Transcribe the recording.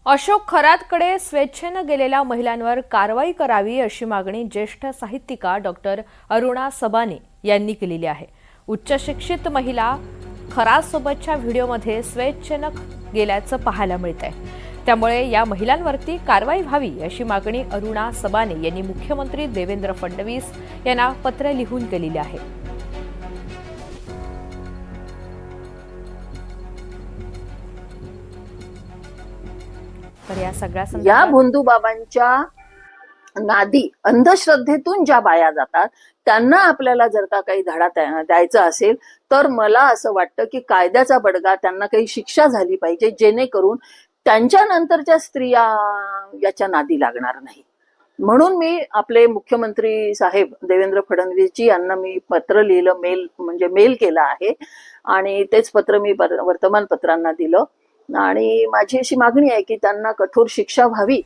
अशोक खरातकडे स्वेच्छेनं गेलेल्या महिलांवर कारवाई करावी अशी मागणी ज्येष्ठ साहित्यिका डॉक्टर अरुणा सबाने यांनी केलेली आहे। उच्च शिक्षित महिला खरातसोबतच्या व्हिडिओमध्ये स्वेच्छेनं गेल्याचं पाहायला मिळतंय। त्यामुळे या महिलांवरती कारवाई व्हावी अशी मागणी अरुणा सबाने यांनी मुख्यमंत्री देवेंद्र फडणवीस यांना पत्र लिहून केलेली आहे। तर या सगळ्या या संदर्भात भोंदूबाबांच्या नादी अंधश्रद्धेतून ज्या बाया जातात त्यांना आपल्याला जर का काही धडा द्यायचा असेल तर मला असं वाटतं की कायद्याचा बडगा त्यांना काही शिक्षा झाली पाहिजे, जेणेकरून त्यांच्या नंतरच्या स्त्रिया याच्या नादी लागणार नाही। म्हणून मी आपले मुख्यमंत्री साहेब देवेंद्र फडणवीसजी यांना मी पत्र लिहिलं, मेल केला आहे आणि तेच पत्र मी वर्तमानपत्रांना दिलं आणि माझी अशी मागणी आहे की त्यांना कठोर शिक्षा व्हावी